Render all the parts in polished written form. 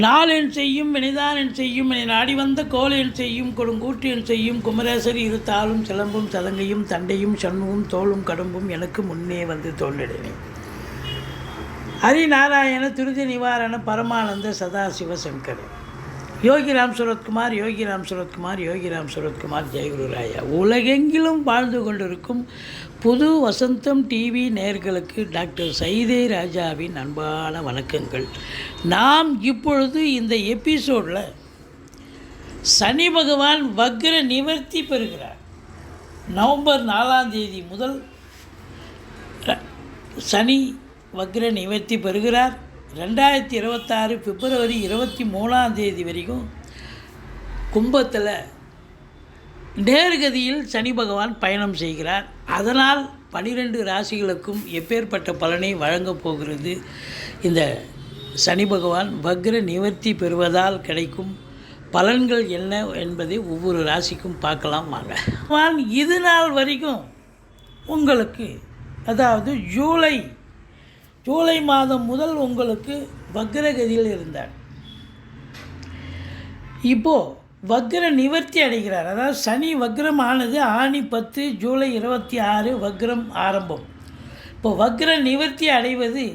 நாளென் செய்யும் வினைதான் செய்யும் என நாடி வந்த கோலென் செய்யும் கொடுங்கூற்றியன் செய்யும் குமரேசர் இருத்தாலும் சிலம்பும் சதங்கையும் தண்டையும் சண்முகம் தோளும் கடம்பும் எனக்கு முன்னே வந்து தோன்றினேன். ஹரிநாராயண திருதி நிவாரண பரமானந்த சதாசிவ சங்கர் யோகிராம் சுரத்குமார் யோகிராம் சுரத்குமார் யோகிராம் சுரத்குமார் ஜெயகுருராயா. உலகெங்கிலும் வாழ்ந்து கொண்டிருக்கும் புது வசந்தம் டிவி நேயர்களுக்கு டாக்டர் சைதே ராஜாவின் அன்பான வணக்கங்கள். நாம் இப்பொழுது இந்த எபிசோடில் சனி பகவான் வக்ர நிவர்த்தி பெறுகிறார். நவம்பர் 4ஆம் தேதி முதல் சனி வக்ர நிவர்த்தி பெறுகிறார். 2026 பிப்ரவரி 23ஆம் தேதி வரைக்கும் கும்பத்தில் நேர்கதியில் சனி பகவான் பயணம் செய்கிறார். அதனால் 12 ராசிகளுக்கும் எப்பேற்பட்ட பலனை வழங்கப் போகிறது இந்த சனி பகவான் வக்ர நிவர்த்தி பெறுவதால் கிடைக்கும் பலன்கள் என்ன என்பதை ஒவ்வொரு ராசிக்கும் பார்க்கலாம் வாங்க. இது நாள் வரைக்கும் உங்களுக்கு அதாவது ஜூலை மாதம் முதல் உங்களுக்கு வக்ரகதியில் இருந்தார். இப்போது வக்ர நிவர்த்தி அடைகிறார். அதாவது சனி வக்ரம் ஆனது ஆனி 10 ஜூலை 26 வக்ரம் ஆரம்பம். இப்போ வக்ர நிவர்த்தி அடைவது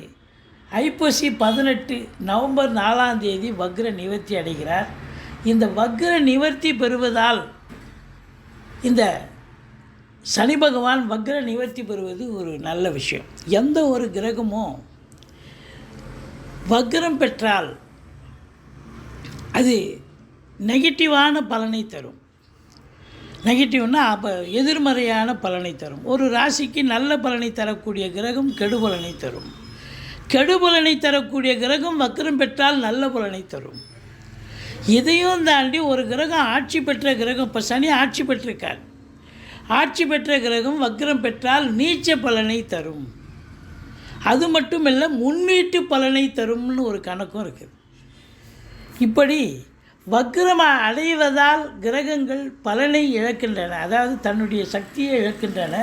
ஐப்பசி 18 நவம்பர் 4ஆம் தேதி வக்ர நிவர்த்தி அடைகிறார். இந்த வக்ர நிவர்த்தி பெறுவதால் இந்த சனி பகவான் வக்ர நிவர்த்தி பெறுவது ஒரு நல்ல விஷயம். எந்த ஒரு கிரகமும் வக்ரம் பெற்றால் அது நெகட்டிவான பலனை தரும். நெகட்டிவ்னா அப்போ எதிர்மறையான பலனை தரும். ஒரு ராசிக்கு நல்ல பலனை தரக்கூடிய கிரகம் கெடுபலனை தரும். கெடுபலனை தரக்கூடிய கிரகம் வக்ரம் பெற்றால் நல்ல பலனை தரும். இதையும் தாண்டி ஒரு கிரகம் ஆட்சி பெற்ற கிரகம், இப்போ சனி ஆட்சி பெற்றிருக்கார். ஆட்சி பெற்ற கிரகம் வக்ரம் பெற்றால் நீச்ச பலனை தரும். அது மட்டுமல்ல முன்வீட்டு பலனை தரும்னு ஒரு கணக்கும் இருக்குது. இப்படி வக்ரம் அடைவதால் கிரகங்கள் பலனை இழக்கின்றன, அதாவது தன்னுடைய சக்தியை இழக்கின்றன.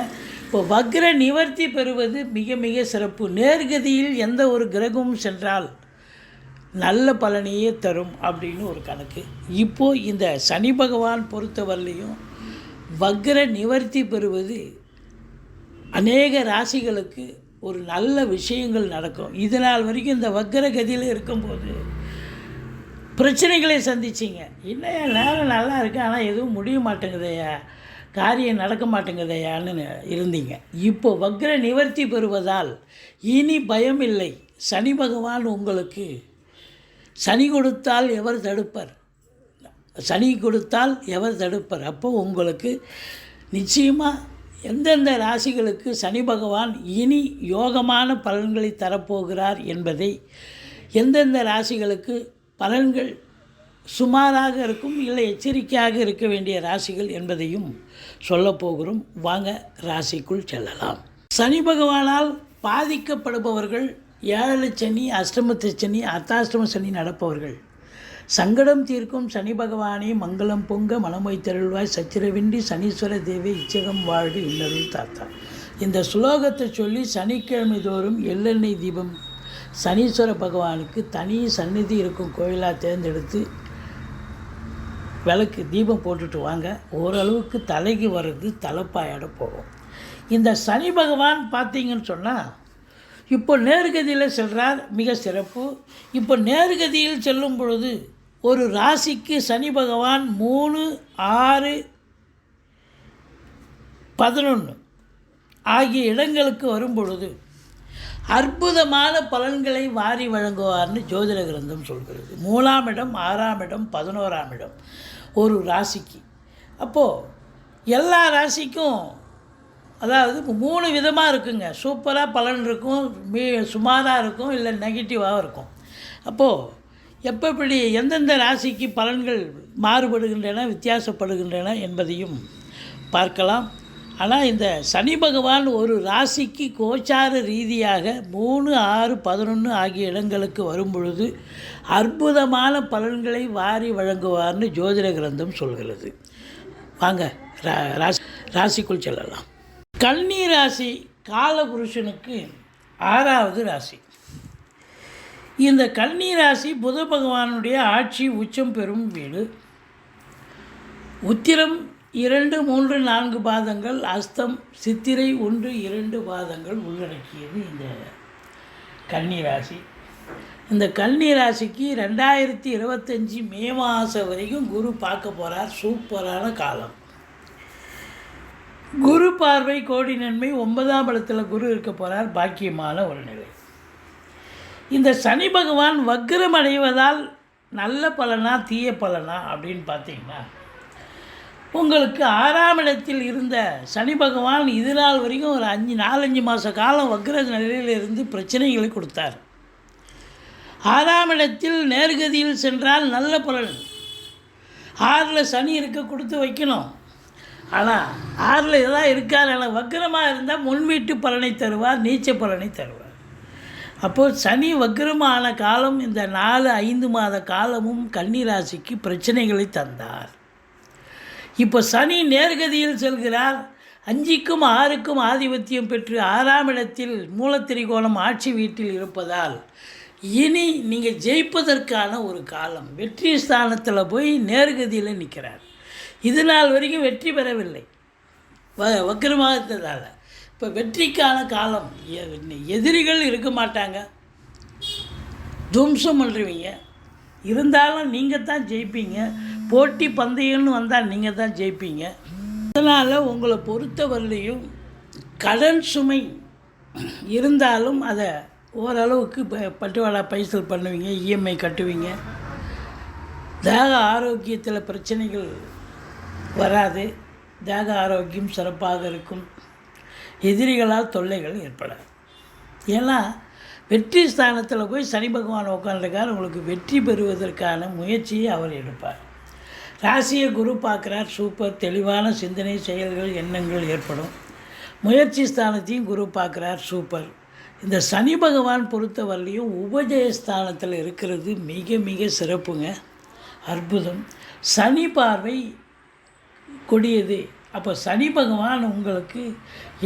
இப்போ வக்ர நிவர்த்தி பெறுவது மிக மிக சிறப்பு. நேர்கதியில் எந்த ஒரு கிரகமும் சென்றால் நல்ல பலனையே தரும் அப்படின்னு ஒரு கணக்கு. இப்போது இந்த சனி பகவான் பொறுத்தவரையிலையும் வக்ர நிவர்த்தி பெறுவது அநேக ராசிகளுக்கு ஒரு நல்ல விஷயங்கள் நடக்கும். இதனால் வரைக்கும் இந்த வக்ர கதியில் இருக்கும்போது பிரச்சனைகளை சந்திச்சிங்க. இன்னும் நேரம் நல்லா இருக்கு, ஆனால் எதுவும் முடிய மாட்டேங்குதையா, காரியம் நடக்க மாட்டேங்குதையான்னு இருந்தீங்க. இப்போ வக்ர நிவர்த்தி பெறுவதால் இனி பயம் இல்லை. சனி பகவான் உங்களுக்கு சனி கொடுத்தால் எவர் தடுப்பர், சனி கொடுத்தால் எவர் தடுப்பர். அப்போ உங்களுக்கு நிச்சயமாக எந்தெந்த ராசிகளுக்கு சனி பகவான் இனி யோகமான பலன்களை தரப்போகிறார் என்பதை, எந்தெந்த ராசிகளுக்கு பலன்கள் சுமாராக இருக்கும் இல்லை எச்சரிக்கையாக இருக்க வேண்டிய ராசிகள் என்பதையும் சொல்லப்போகிறோம். வாங்க ராசிக்குள் செல்லலாம். சனி பகவானால் பாதிக்கப்படுபவர்கள் 7 சனி, அஷ்டமத்து சனி, அர்த்தாஷ்டம சனி நடப்பவர்கள், சங்கடம் தீர்க்கும் சனி பகவானே மங்களம் பொங்க மனமொய் தருள்வாய் சச்சிரவின்றி சனீஸ்வர தேவி இச்சகம் வாழ்க இன்னருள் தாத்தா. இந்த ஸ்லோகத்தை சொல்லி சனிக்கிழமை தோறும் எள்ளெண்ணெய் தீபம் சனீஸ்வர பகவானுக்கு தனி சந்நிதி இருக்கும் கோயிலாக தேர்ந்தெடுத்து விளக்கு தீபம் போட்டுட்டு வாங்க. ஓரளவுக்கு தலைக்கு வர்றது தலைப்பாயோட போகும். இந்த சனி பகவான் பார்த்தீங்கன்னு சொன்னால் இப்போ நேர்கதியில் செல்கிறார், மிக சிறப்பு. இப்போ நேர்கதியில் செல்லும் பொழுது ஒரு ராசிக்கு சனி பகவான் 3, 6, 11 ஆகிய இடங்களுக்கு வரும் பொழுது அற்புதமான பலன்களை வாரி வழங்குவார்னு ஜோதிட கிரந்தம் சொல்கிறது. 3ஆம் இடம், 6ஆம் இடம், 11ஆம் இடம் ஒரு ராசிக்கு. அப்போது எல்லா ராசிக்கும் அதாவது 3 விதமாக இருக்குங்க. சூப்பராக பலன் இருக்கும், சுமாராக இருக்கும், இல்லை நெகட்டிவாக இருக்கும். அப்போது எப்படி எந்தெந்த ராசிக்கு பலன்கள் மாறுபடுகின்றன, வித்தியாசப்படுகின்றன என்பதையும் பார்க்கலாம். ஆனால் இந்த சனி பகவான் ஒரு ராசிக்கு கோச்சார ரீதியாக 3, 6, 11 ஆகிய இடங்களுக்கு வரும் பொழுது அற்புதமான பலன்களை வாரி வழங்குவார்னு ஜோதிட கிரந்தம் சொல்கிறது. வாங்க ராசிக்குள் செல்லலாம். கன்னி ராசி காலபுருஷனுக்கு 6வது ராசி. இந்த கன்னி ராசி புத பகவானுடைய ஆட்சி உச்சம் பெறும் வீடு. உத்திரம் 2, 3, 4 பாதங்கள், அஸ்தம், சித்திரை 1, 2 பாதங்கள் உள்ளடக்கியது இந்த கன்னி ராசி. இந்த கன்னி ராசிக்கு 2025 மே மாதம் வரைக்கும் குரு பார்க்க போகிறார். சூப்பரான காலம். குரு பார்வை கோடி நன்மை. 9ஆம் இடத்துல குரு இருக்க போகிறார். பாக்கியமான ஒரு நிலை. இந்த சனி பகவான் வக்ரம் அடைவதால் நல்ல பலனா தீய பலனா அப்படின்னு பார்த்தீங்கன்னா, உங்களுக்கு 6ஆம் இடத்தில் இருந்த சனி பகவான் இது நாள் வரைக்கும் ஒரு 4-5 மாத காலம் வக்ர நிலையிலிருந்து பிரச்சனைகளை கொடுத்தார். 6ஆம் இடத்தில் நேர்கதியில் சென்றால் நல்ல பலன். 6ல் சனி இருக்க கொடுத்து வைக்கணும். ஆனால் 6ல் இதெல்லாம் இருக்கார். ஆனால் வக்ரமாக இருந்தால் முன்வீட்டு பலனை தருவார், நீச்ச பலனை தருவார். அப்போது சனி வக்ரமான காலம் இந்த 4-5 மாத காலமும் கன்னி ராசிக்கு பிரச்சனைகளை தந்தார். இப்போ சனி நேர்கதியில் செல்கிறார். 5க்கும் 6க்கும் ஆதிபத்தியம் பெற்று 6ஆம் இடத்தில் மூலத்திரிகோணம் ஆட்சி வீட்டில் இருப்பதால் இனி நீங்கள் ஜெயிப்பதற்கான ஒரு காலம். வெற்றி ஸ்தானத்தில் போய் நேர்கதியில் நிற்கிறார். இது நாள் வரைக்கும் வெற்றி பெறவில்லை வக்ரமாக இருந்ததால். இப்போ வெற்றிக்கான காலம். எதிரிகள் இருக்க மாட்டாங்க, துவம்சம் பண்ணுறவங்க இருந்தாலும் நீங்கள் தான் ஜெயிப்பீங்க. போட்டி பந்தயம்னு வந்தால் நீங்கள் தான் ஜெயிப்பீங்க. அதனால் உங்களை பொறுத்தவரையிலையும் கடன் சுமை இருந்தாலும் அதை ஓரளவுக்கு பட்டுவாடா பைசல் பண்ணுவீங்க, இஎம்ஐ கட்டுவீங்க. தேக ஆரோக்கியத்தில் பிரச்சனைகள் வராது. தேக ஆரோக்கியம் சிறப்பாக இருக்கும். எதிரிகளால் தொல்லைகள் ஏற்படாது. ஏன்னா வெற்றி ஸ்தானத்தில் போய் சனி பகவான் உட்காந்துருக்கார். உங்களுக்கு வெற்றி பெறுவதற்கான முயற்சியை அவர் எடுப்பார். ராசியை குரு பார்க்குறார். சூப்பர். தெளிவான சிந்தனை, செயல்கள், எண்ணங்கள் ஏற்படும். முயற்சி ஸ்தானத்தையும் குரு பார்க்குறார். சூப்பர். இந்த சனி பகவான் பொறுத்தவரையிலையும் உபஜயஸ்தானத்தில் இருக்கிறது மிக மிக சிறப்புங்க, அற்புதம். சனி பார்வை கொடியது. அப்போ சனி பகவான் உங்களுக்கு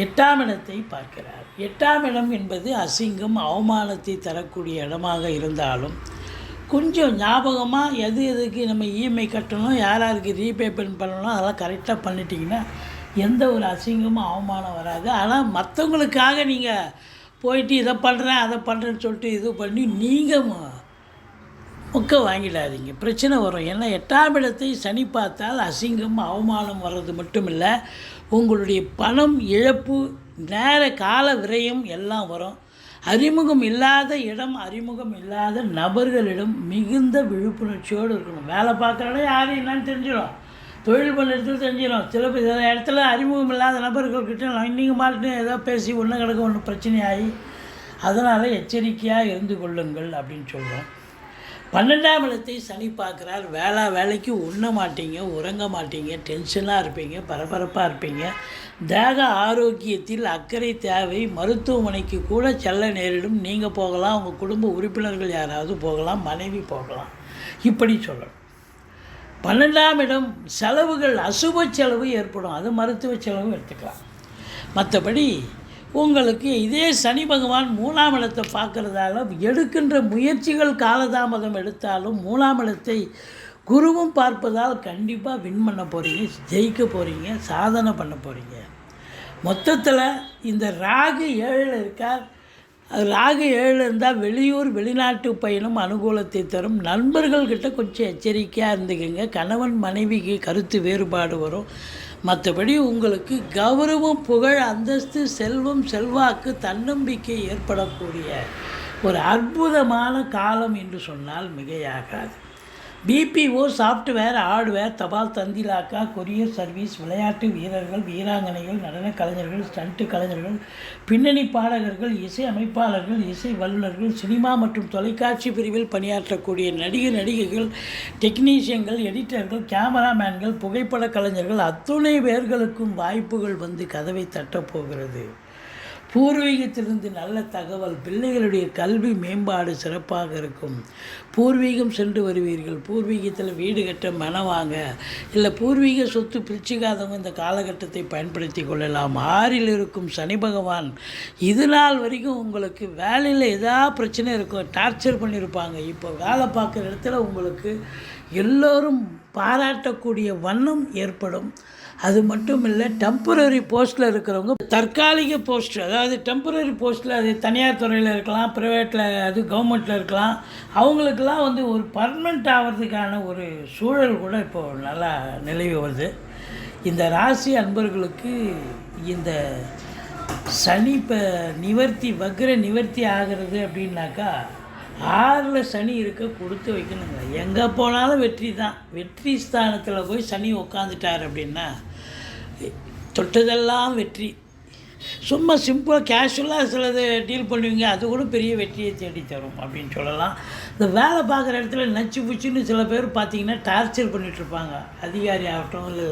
8ஆம் இடத்தை பார்க்கிறார். 8ஆம் இடம் என்பது அசிங்கம், அவமானத்தை தரக்கூடிய இடமாக இருந்தாலும் கொஞ்சம் ஞாபகமாக எதுக்கு நம்ம இஎம்ஐ கட்டணும், யாருக்கு ரீபேமெண்ட் பண்ணணும், அதெல்லாம் கரெக்டாக பண்ணிட்டீங்கன்னா எந்த ஒரு அசிங்கமும் அவமானம் வராது. ஆனால் மற்றவங்களுக்காக நீங்கள் போயிட்டு இதை பண்ணுறேன் அதை பண்ணுறேன்னு சொல்லிட்டு இது பண்ணி நீங்கள் மொக்க வாங்கிடாதீங்க, பிரச்சனை வரும். ஏன்னா 8ஆம் இடத்தை சனி பார்த்தால் அசிங்கம் அவமானம் வர்றது மட்டும் இல்லை, உங்களுடைய பணம் இழப்பு, நேர கால விரயம் எல்லாம் வரும். அறிமுகம் இல்லாத இடம், அறிமுகம் இல்லாத நபர்களிடம் மிகுந்த விழிப்புணர்ச்சியோடு இருக்கணும். வேலை பார்க்குறோட யாரும் என்னன்னு தெரிஞ்சிடும், தொழில் பண்ண இடத்துல தெரிஞ்சிடும். சில இடத்துல அறிமுகம் இல்லாத நபர்கள்கிட்ட நீங்கள் மாட்டு ஏதோ பேசி ஒன்று கிடக்க ஒன்று பிரச்சனையாகி, அதனால் எச்சரிக்கையாக இருந்து கொள்ளுங்கள் அப்படின்னு சொல்கிறோம். 12ஆம் இடத்தை சனி பார்க்குறார். வேலைக்கு உண்ண மாட்டீங்க, உறங்க மாட்டீங்க, டென்ஷனாக இருப்பீங்க, பரபரப்பாக இருப்பீங்க. தேக ஆரோக்கியத்தில் அக்கறை தேவை. மருத்துவமனைக்கு கூட செல்ல நேரிடும். நீங்கள் போகலாம், உங்கள் குடும்ப உறுப்பினர்கள் யாராவது போகலாம், மனைவி போகலாம், இப்படி சொல்லணும். 12ஆம் இடம் செலவுகள், அசுப செலவு ஏற்படும். அது மருத்துவ செலவு எடுத்துக்கலாம். மற்றபடி உங்களுக்கு இதே சனி பகவான் 3ஆம் இடத்தை பார்க்குறதால எடுக்கின்ற முயற்சிகள் காலதாமதம் எடுத்தாலும் 3ஆம் இடத்தை குருவும் பார்ப்பதால் கண்டிப்பாக வின் பண்ண போகிறீங்க, ஜெயிக்க போகிறீங்க, சாதனை பண்ண போகிறீங்க. மொத்தத்தில் இந்த ராகு 7ல் இருக்கார். ராகு 7ல் இருந்தால் வெளியூர் வெளிநாட்டு பயணம் அனுகூலத்தை தரும். நண்பர்கள்கிட்ட கொஞ்சம் எச்சரிக்கையாக இருந்துக்குங்க. கணவன் மனைவிக்கு கருத்து வேறுபாடு வரும். மற்றபடி உங்களுக்கு கௌரவம், புகழ், அந்தஸ்து, செல்வம், செல்வாக்கு, தன்னம்பிக்கை ஏற்படக்கூடிய ஒரு அற்புதமான காலம் என்று சொன்னால் மிகையாகாது. பிபிஓ, சாஃப்ட்வேர், ஹார்ட்வேர், தபால் தந்திலாக்கா, கொரியர் சர்வீஸ், விளையாட்டு வீரர்கள், வீராங்கனைகள், நடன கலைஞர்கள், ஸ்டண்ட்டு கலைஞர்கள், பின்னணி பாடகர்கள், இசை அமைப்பாளர்கள், இசை வல்லுநர்கள், சினிமா மற்றும் தொலைக்காட்சி பிரிவில் பணியாற்றக்கூடிய நடிகைகள், டெக்னீஷியன்கள், எடிட்டர்கள், கேமராமேன்கள், புகைப்பட கலைஞர்கள் அத்துணை பேர்களுக்கும் வாய்ப்புகள் வந்து கதவை தட்டப்போகிறது. பூர்வீகத்திலிருந்து நல்ல தகவல், பிள்ளைகளுடைய கல்வி மேம்பாடு சிறப்பாக இருக்கும். பூர்வீகம் சென்று வருவீர்கள். பூர்வீகத்தில் வீடு கட்ட மனம் வாங்க, இல்லை பூர்வீக சொத்து பிரிச்சுக்காதவங்க இந்த காலகட்டத்தை பயன்படுத்தி கொள்ளலாம். 6ல் இருக்கும் சனி பகவான் இது நாள் வரைக்கும் உங்களுக்கு வேலையில் ஏதாவது பிரச்சனை இருக்கும், டார்ச்சர் பண்ணியிருப்பாங்க. இப்போ வேலை பார்க்குற இடத்துல உங்களுக்கு எல்லோரும் பாராட்டக்கூடிய வண்ணம் ஏற்படும். அது மட்டும் இல்லை, டெம்பரரி போஸ்ட்டில் இருக்கிறவங்க தற்காலிக போஸ்ட், அதாவது டெம்பரரி போஸ்ட்டில் அது தனியார் துறையில் இருக்கலாம், ப்ரைவேட்டில் அது கவர்மெண்ட்டில் இருக்கலாம், அவங்களுக்கெல்லாம் ஒரு பர்மனெண்ட் ஆகிறதுக்கான ஒரு சூழல் கூட இப்போது நல்லா நிலவி வருது. இந்த ராசி அன்பர்களுக்கு இந்த சனி இப்போ வக்ர நிவர்த்தி ஆகிறது அப்படின்னாக்கா 6ல் சனி இருக்க கொடுத்து வைக்கணுங்க. எங்கே போனாலும் வெற்றி தான். வெற்றி ஸ்தானத்தில் போய் சனி உட்காந்துட்டார் அப்படின்னா தொட்டதெல்லாம் வெற்றி. சும்மா சிம்பிளாக கேஷுவலாக சிலது டீல் பண்ணுவீங்க, அது கூட பெரிய வெற்றியை தேடித்தரும் அப்படின்னு சொல்லலாம். இந்த வேலை பார்க்குற இடத்துல நச்சு புச்சுன்னு சில பேர் பார்த்திங்கன்னா டார்ச்சர் பண்ணிகிட்ருப்பாங்க, அதிகாரி ஆகட்டும் இல்லை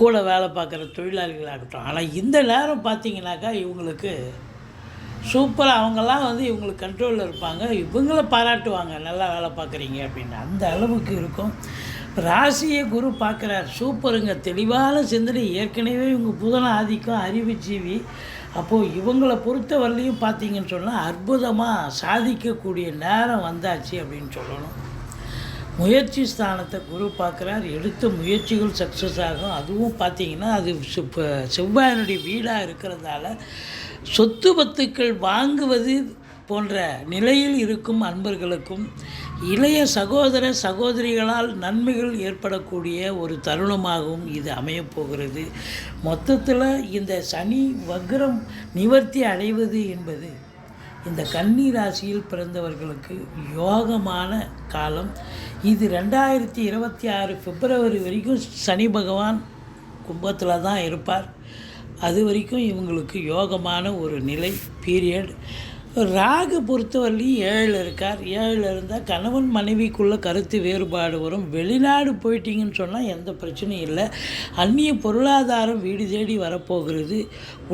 கூட வேலை பார்க்குற தொழிலாளிகளாகட்டும். ஆனால் இந்த நேரம் பார்த்திங்கனாக்கா இவங்களுக்கு சூப்பராக அவங்கெல்லாம் இவங்களுக்கு கண்ட்ரோலில் இருப்பாங்க, இவங்கள பாராட்டுவாங்க, நல்லா வேலை பார்க்குறீங்க அப்படின்னு. அந்த அளவுக்கு இருக்கும். ராசியை குரு பார்க்குறார், சூப்பருங்க, தெளிவான சிந்தனை. ஏற்கனவே இவங்க புதன ஆதிக்கம், அறிவுஜீவி. அப்போது இவங்களை பொறுத்த வரலையும் பார்த்தீங்கன்னு சொன்னால் அற்புதமாக சாதிக்கக்கூடிய நேரம் வந்தாச்சு அப்படின்னு சொல்லணும். முயற்சி ஸ்தானத்தை குரு பார்க்குறார், எடுத்த முயற்சிகள் சக்ஸஸ் ஆகும். அதுவும் பார்த்திங்கன்னா அது செவ்வாயினுடைய வீடாக இருக்கிறதால சொத்து பத்துக்கள் வாங்குவது போன்ற நிலையில் இருக்கும் அன்பர்களுக்கும் இளைய சகோதர சகோதரிகளால் நன்மைகள் ஏற்படக்கூடிய ஒரு தருணமாகவும் இது அமையப்போகிறது. மொத்தத்தில் இந்த சனி வக்ரம் நிவர்த்தி அடைவது என்பது இந்த கன்னி ராசியில் பிறந்தவர்களுக்கு யோகமான காலம். இது 2026 பிப்ரவரி வரைக்கும் சனி பகவான் கும்பத்தில் தான் இருப்பார். அது வரைக்கும் இவங்களுக்கு யோகமான ஒரு நிலை பீரியட். ராகு பொறுத்தவரையிலையும் 7ல் இருக்கார். 7ல் இருந்தால் கணவன் மனைவிக்குள்ளே கருத்து வேறுபாடு வரும். வெளிநாடு போயிட்டீங்கன்னு சொன்னால் எந்த பிரச்சனையும் இல்லை. அந்நிய பொருளாதாரம் வீடு தேடி வரப்போகிறது.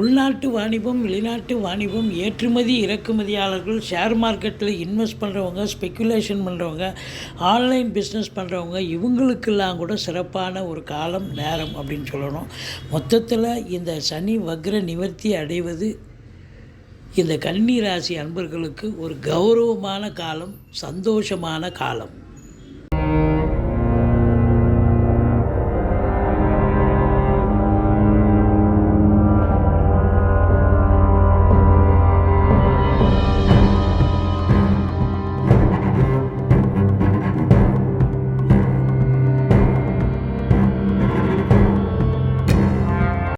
உள்நாட்டு வாணிபம், வெளிநாட்டு வாணிபம், ஏற்றுமதி இறக்குமதியாளர்கள், ஷேர் மார்க்கெட்டில் இன்வெஸ்ட் பண்ணுறவங்க, ஸ்பெக்குலேஷன் பண்ணுறவங்க, ஆன்லைன் பிஸ்னஸ் பண்ணுறவங்க, இவங்களுக்கெல்லாம் கூட சிறப்பான ஒரு காலம் நேரம் அப்படின்னு சொல்லணும். மொத்தத்தில் இந்த சனி வக்ர நிவர்த்தி அடைவது இந்த கன்னி ராசி அன்பர்களுக்கு ஒரு கௌரவமான காலம், சந்தோஷமான காலம்.